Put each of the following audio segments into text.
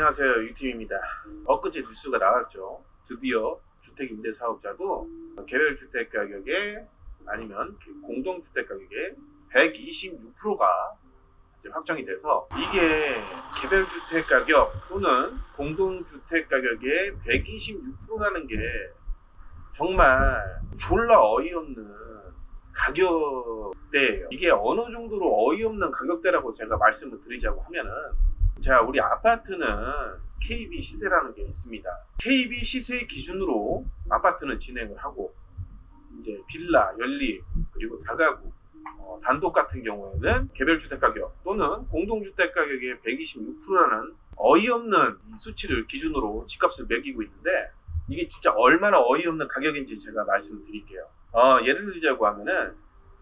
안녕하세요, 유팀입니다. 엊그제 뉴스가 나왔죠. 드디어 주택임대사업자도 개별주택 가격에 아니면 공동주택 가격에 126%가 이제 확정이 돼서, 이게 개별주택 가격 또는 공동주택 가격의 126%라는 게 정말 졸라 어이없는 가격대예요. 이게 어느 정도로 어이없는 가격대라고 제가 말씀을 드리자고 하면은, 자, 우리 아파트는 KB 시세라는 게 있습니다. KB 시세 기준으로 아파트는 진행을 하고, 이제 빌라, 연립, 그리고 다가구, 단독 같은 경우에는 개별주택 가격 또는 공동주택 가격의 126%라는 어이없는 수치를 기준으로 집값을 매기고 있는데, 이게 진짜 얼마나 어이없는 가격인지 제가 말씀을 드릴게요. 예를 들자고 하면은,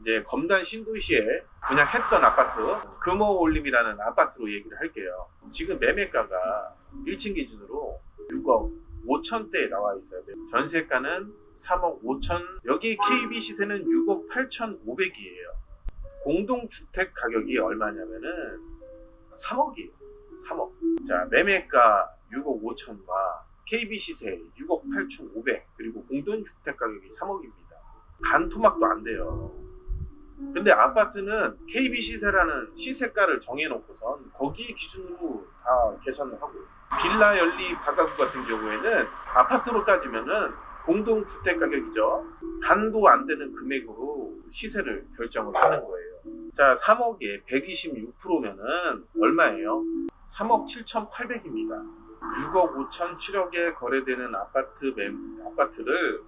이제 검단 신도시에 분양했던 아파트, 금호올림이라는 아파트로 얘기를 할게요. 지금 매매가가 1층 기준으로 6억 5천대에 나와 있어요. 전세가는 3억 5천, 여기 KB 시세는 6억 8,500이에요. 공동주택 가격이 얼마냐면은 3억이에요. 3억. 자, 매매가 6억 5천과 KB 시세 6억 8,500, 그리고 공동주택 가격이 3억입니다. 반 토막도 안 돼요. 근데 아파트는 KB 시세라는 시세가를 정해놓고선 거기 기준으로 다 계산을 하고, 빌라, 연립, 다가구 같은 경우에는 아파트로 따지면은 공동주택 가격이죠. 반도 안 되는 금액으로 시세를 결정을 하는 거예요. 자, 3억에 126%면은 얼마예요? 3억 7,800입니다. 6억 5천, 7억에 거래되는 아파트를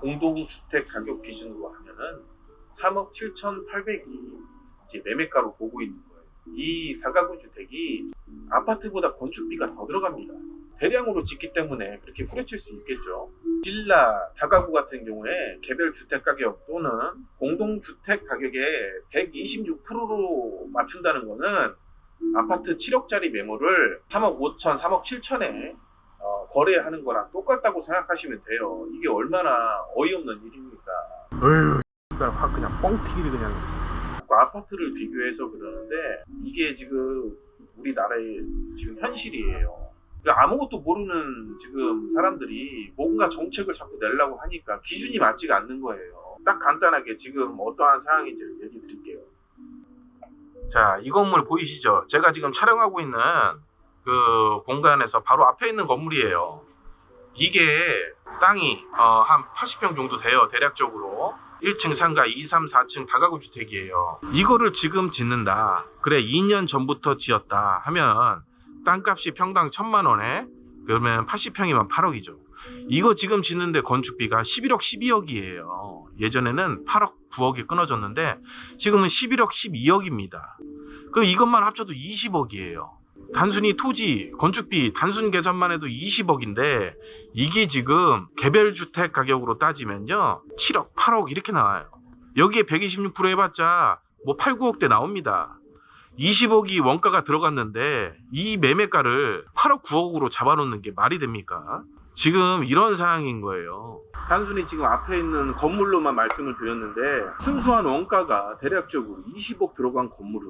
공동주택 가격 기준으로 하면은 3억 7,800이 이제 매매가로 보고 있는 거예요. 이 다가구 주택이 아파트보다 건축비가 더 들어갑니다. 대량으로 짓기 때문에 그렇게 후려칠 수 있겠죠. 빌라, 다가구 같은 경우에 개별 주택 가격 또는 공동주택 가격에 126%로 맞춘다는 거는 아파트 7억짜리 매물을 3억 5천, 3억 7천에 거래하는 거랑 똑같다고 생각하시면 돼요. 이게 얼마나 어이없는 일입니까? 확 그냥 뻥튀기를 그냥. 아파트를 비교해서 그러는데, 이게 지금 우리나라의 지금 현실이에요. 그러니까 아무것도 모르는 지금 사람들이 뭔가 정책을 자꾸 내려고 하니까 기준이 맞지가 않는 거예요. 딱 간단하게 지금 어떠한 상황인지를 얘기 드릴게요. 자, 이 건물 보이시죠? 제가 지금 촬영하고 있는 그 공간에서 바로 앞에 있는 건물이에요. 이게 땅이 한 80평 정도 돼요, 대략적으로. 1층 상가, 2, 3, 4층 다가구 주택이에요. 이거를 지금 짓는다, 그래 2년 전부터 지었다 하면 땅값이 평당 1,000만 원에 그러면 80평이면 8억이죠. 이거 지금 짓는데 건축비가 11억, 12억이에요. 예전에는 8억, 9억이 끊어졌는데 지금은 11억, 12억입니다. 그럼 이것만 합쳐도 20억이에요. 단순히 토지, 건축비 단순 계산만 해도 20억인데 이게 지금 개별주택 가격으로 따지면요 7억, 8억 이렇게 나와요. 여기에 126% 해봤자 뭐 8, 9억대 나옵니다. 20억이 원가가 들어갔는데 이 매매가를 8억, 9억으로 잡아놓는 게 말이 됩니까? 지금 이런 상황인 거예요. 단순히 지금 앞에 있는 건물로만 말씀을 드렸는데, 순수한 원가가 대략적으로 20억 들어간 건물을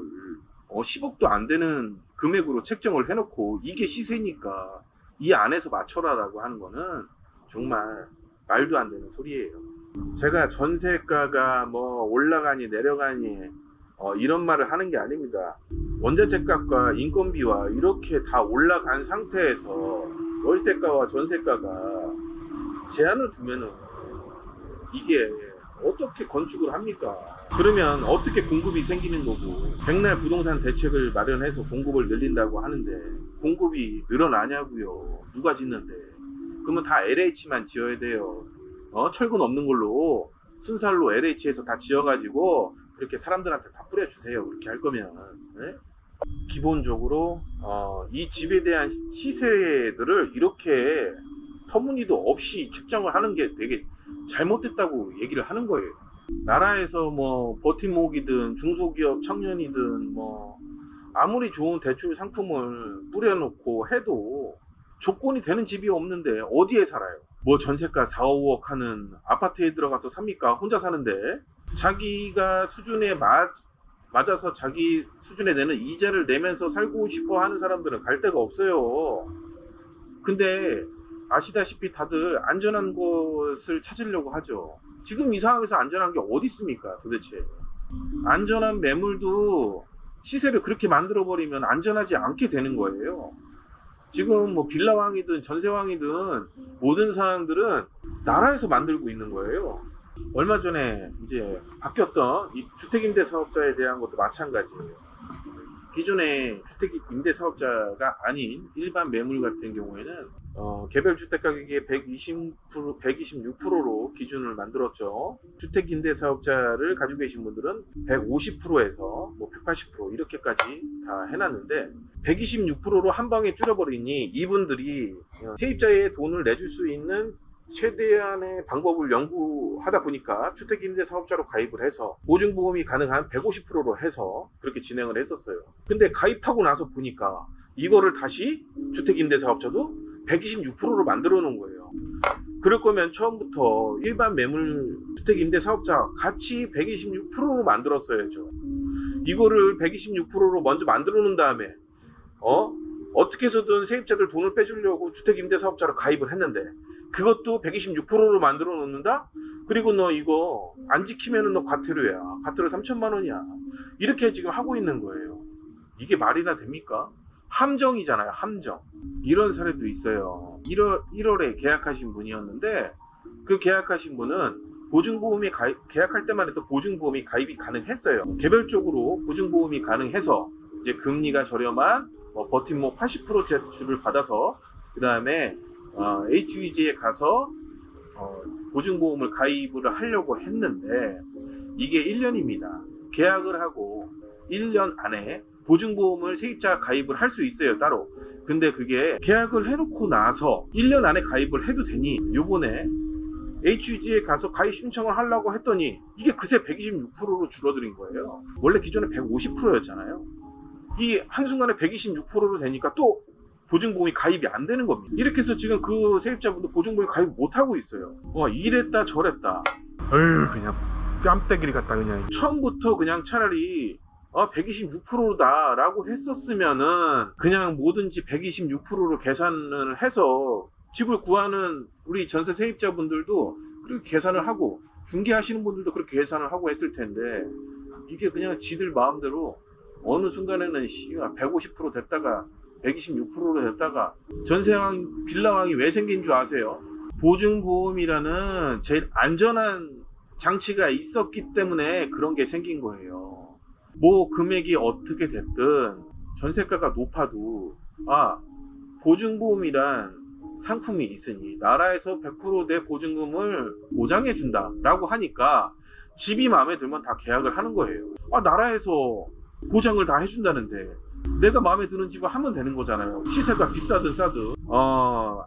10억도 안 되는 금액으로 책정을 해놓고 이게 시세니까 이 안에서 맞춰라라고 하는 거는 정말 말도 안 되는 소리예요. 제가 전세가가 뭐 올라가니 내려가니 이런 말을 하는 게 아닙니다. 원자재값과 인건비와 이렇게 다 올라간 상태에서 월세가와 전세가가 제한을 두면은 이게 어떻게 건축을 합니까? 그러면 어떻게 공급이 생기는 거고, 백날 부동산 대책을 마련해서 공급을 늘린다고 하는데 공급이 늘어나냐고요. 누가 짓는데? 그러면 다 LH만 지어야 돼요. 철근 없는 걸로 순살로 LH에서 다 지어가지고 그렇게 사람들한테 다 뿌려주세요. 그렇게 할 거면. 네? 기본적으로 이 집에 대한 시세들을 이렇게 터무니도 없이 측정을 하는 게 되게 잘못됐다고 얘기를 하는 거예요. 나라에서 뭐 버팀목이든 중소기업 청년이든 뭐 아무리 좋은 대출 상품을 뿌려놓고 해도 조건이 되는 집이 없는데 어디에 살아요? 뭐 전세가 4, 5억 하는 아파트에 들어가서 삽니까? 혼자 사는데 자기가 수준에 맞아서 자기 수준에 내는 이자를 내면서 살고 싶어 하는 사람들은 갈 데가 없어요. 근데 아시다시피 다들 안전한 곳을 찾으려고 하죠. 지금 이 상황에서 안전한 게 어디 있습니까 도대체. 안전한 매물도 시세를 그렇게 만들어버리면 안전하지 않게 되는 거예요. 지금 뭐 빌라왕이든 전세왕이든 모든 상황들은 나라에서 만들고 있는 거예요. 얼마 전에 이제 바뀌었던 이 주택임대사업자에 대한 것도 마찬가지예요. 기존의 주택임대사업자가 아닌 일반 매물 같은 경우에는 개별 주택 가격의 126%로 기준을 만들었죠. 주택임대사업자를 가지고 계신 분들은 150%에서 뭐 180% 이렇게까지 다 해놨는데 126%로 한 방에 줄여버리니 이분들이 세입자의 돈을 내줄 수 있는 최대한의 방법을 연구하다 보니까 주택임대사업자로 가입을 해서 보증보험이 가능한 150%로 해서 그렇게 진행을 했었어요. 근데 가입하고 나서 보니까 이거를 다시 주택임대사업자도 126%로 만들어 놓은 거예요. 그럴 거면 처음부터 일반 매물 주택임대사업자 같이 126%로 만들었어야죠. 이거를 126%로 먼저 만들어 놓은 다음에 어떻게 해서든 세입자들 돈을 빼주려고 주택임대사업자로 가입을 했는데 그것도 126%로 만들어 놓는다? 그리고 너 이거 안 지키면은 너 과태료야. 과태료 3천만 원이야. 이렇게 지금 하고 있는 거예요. 이게 말이나 됩니까? 함정이잖아요. 함정. 이런 사례도 있어요. 1월에 계약하신 분이었는데 그 계약하신 분은 보증보험이 계약할 때만 해도 보증보험이 가입이 가능했어요. 개별적으로 보증보험이 가능해서 이제 금리가 저렴한 버팀목 80% 제출을 받아서 그 다음에 HUG에 가서 보증보험을 가입을 하려고 했는데 이게 1년입니다. 계약을 하고 1년 안에 보증보험을 세입자 가입을 할 수 있어요 따로. 근데 그게 계약을 해놓고 나서 1년 안에 가입을 해도 되니 요번에 HUG에 가서 가입 신청을 하려고 했더니 이게 그새 126%로 줄어들인 거예요. 원래 기존에 150%였잖아요. 이 한순간에 126%로 되니까 또 보증보험이 가입이 안 되는 겁니다. 이렇게 해서 지금 그 세입자분도 보증보험이 가입 못 하고 있어요. 이랬다 저랬다. 어휴 그냥 뺨때기를 갖다 그냥. 처음부터 그냥 차라리 126%다 라고 했었으면은 그냥 뭐든지 126%로 계산을 해서 집을 구하는 우리 전세 세입자분들도 그렇게 계산을 하고 중개하시는 분들도 그렇게 계산을 하고 했을 텐데 이게 그냥 지들 마음대로 어느 순간에는 150% 됐다가 126%로 됐다가 전세왕 빌라왕이 왜 생긴 줄 아세요? 보증보험이라는 제일 안전한 장치가 있었기 때문에 그런 게 생긴 거예요. 뭐 금액이 어떻게 됐든 전세가가 높아도 보증보험이란 상품이 있으니 나라에서 100% 내 보증금을 보장해 준다 라고 하니까 집이 마음에 들면 다 계약을 하는 거예요. 나라에서 보장을 다 해준다는데 내가 마음에 드는 집을 하면 되는 거잖아요. 시세가 비싸든 싸든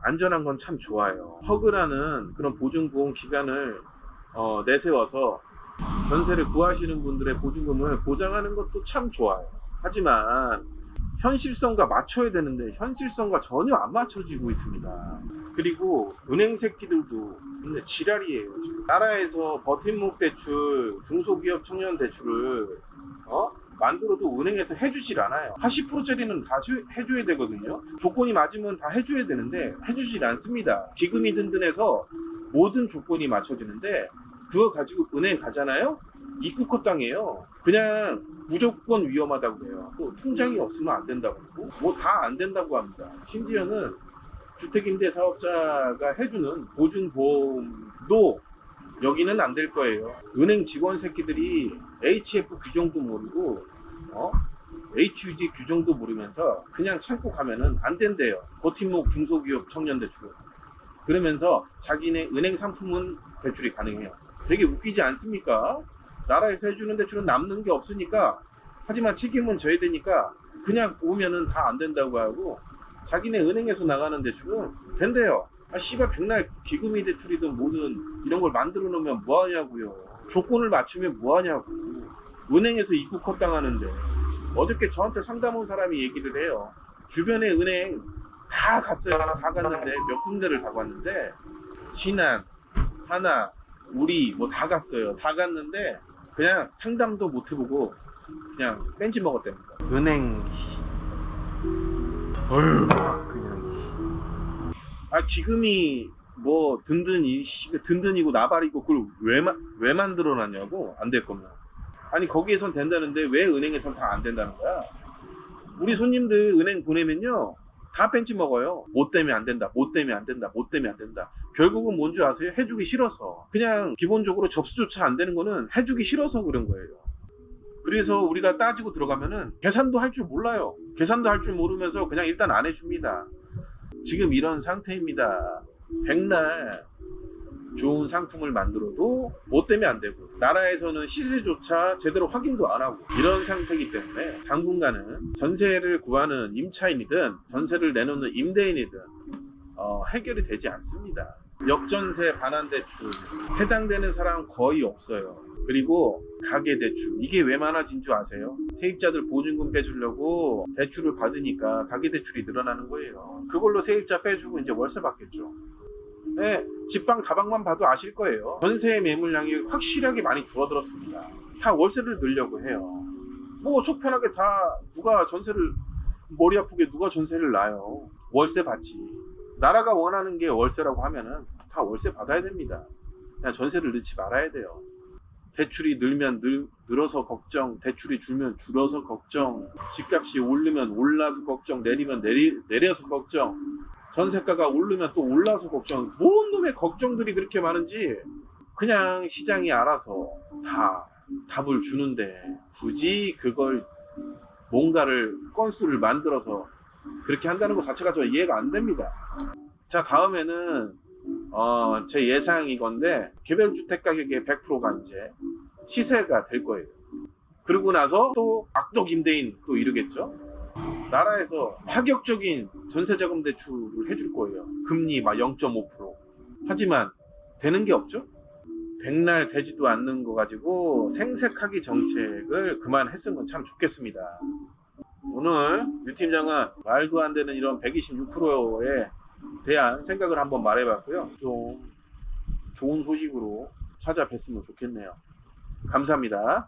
안전한 건 참 좋아요. 허그라는 그런 보증보험 기간을 내세워서 전세를 구하시는 분들의 보증금을 보장하는 것도 참 좋아요. 하지만 현실성과 맞춰야 되는데 현실성과 전혀 안 맞춰지고 있습니다. 그리고 은행 새끼들도 근데 지랄이에요. 지금. 나라에서 버팀목 대출, 중소기업 청년 대출을 만들어도 은행에서 해주질 않아요. 80%짜리는 다 해줘야 되거든요. 조건이 맞으면 다 해줘야 되는데 해주질 않습니다. 기금이 든든해서 모든 조건이 맞춰지는데 그거 가지고 은행 가잖아요? 입국컷 당해요. 그냥 무조건 위험하다고 해요. 또 통장이 없으면 안 된다고 하고 뭐 다 안 된다고 합니다. 심지어는 주택임대사업자가 해주는 보증보험도 여기는 안 될 거예요. 은행 직원 새끼들이 HF 규정도 모르고 HUG 규정도 모르면서 그냥 참고 가면은 안 된대요. 버팀목 중소기업 청년대출. 그러면서 자기네 은행 상품은 대출이 가능해요. 되게 웃기지 않습니까? 나라에서 해주는 대출은 남는 게 없으니까 하지만 책임은 져야 되니까 그냥 오면은 다 안 된다고 하고 자기네 은행에서 나가는 대출은 된대요. 씨발 백날 기금이 대출이든 뭐든 이런 걸 만들어 놓으면 뭐하냐고요. 조건을 맞추면 뭐하냐고. 은행에서 입국컷 당하는데 어저께 저한테 상담 온 사람이 얘기를 해요. 주변에 은행 다 갔어요. 다 갔는데 몇 군데를 다 갔는데 신한, 하나, 우리 뭐 다 갔어요. 다 갔는데 그냥 상담도 못 해보고 그냥 뺀지 먹었답니다. 은행 어휴 그냥 기금이 뭐 든든이고 나발이고 그걸 왜 만들어놨냐고. 안 될 거면. 아니 거기에선 된다는데 왜 은행에선 다 안 된다는 거야. 우리 손님들 은행 보내면요 다 뺀지 먹어요. 뭐 때문에 안 된다, 뭐 때문에 안 된다, 뭐 때문에 안 된다. 결국은 뭔지 아세요? 해주기 싫어서. 그냥 기본적으로 접수조차 안 되는 거는 해주기 싫어서 그런 거예요. 그래서 우리가 따지고 들어가면은 계산도 할 줄 몰라요. 계산도 할 줄 모르면서 그냥 일단 안 해줍니다. 지금 이런 상태입니다. 백날 좋은 상품을 만들어도 뭐 때문에 안 되고, 나라에서는 시세조차 제대로 확인도 안 하고, 이런 상태이기 때문에 당분간은 전세를 구하는 임차인이든 전세를 내놓는 임대인이든 해결이 되지 않습니다. 역전세 반환대출 해당되는 사람 거의 없어요. 그리고 가계대출, 이게 왜 많아진 줄 아세요? 세입자들 보증금 빼주려고 대출을 받으니까 가계대출이 늘어나는 거예요. 그걸로 세입자 빼주고 이제 월세 받겠죠. 네, 집방 다방만 봐도 아실 거예요. 전세 매물량이 확실하게 많이 줄어들었습니다. 다 월세를 늘려고 해요. 뭐 속편하게 다 누가 전세를, 머리 아프게 누가 전세를 놔요. 월세 받지. 나라가 원하는 게 월세라고 하면은 다 월세 받아야 됩니다. 그냥 전세를 넣지 말아야 돼요. 대출이 늘면 늘어서 걱정, 대출이 줄면 줄어서 걱정, 집값이 오르면 올라서 걱정, 내리면 내려서 걱정, 전세가가 오르면 또 올라서 걱정. 뭔 놈의 걱정들이 그렇게 많은지 그냥 시장이 알아서 다 답을 주는데 굳이 그걸 뭔가를 건수를 만들어서 그렇게 한다는 것 자체가 저 이해가 안 됩니다. 자, 다음에는 제 예상이건데 개별주택 가격의 100%가 이제 시세가 될 거예요. 그러고 나서 또 악덕 임대인 또 이러겠죠. 나라에서 파격적인 전세자금 대출을 해줄 거예요. 금리 막 0.5%. 하지만 되는 게 없죠. 백날 되지도 않는 거 가지고 생색하기 정책을 그만했으면 참 좋겠습니다. 오늘 유 팀장은 말도 안 되는 이런 126%에 대한 생각을 한번 말해봤고요. 좀 좋은 소식으로 찾아뵀으면 좋겠네요. 감사합니다.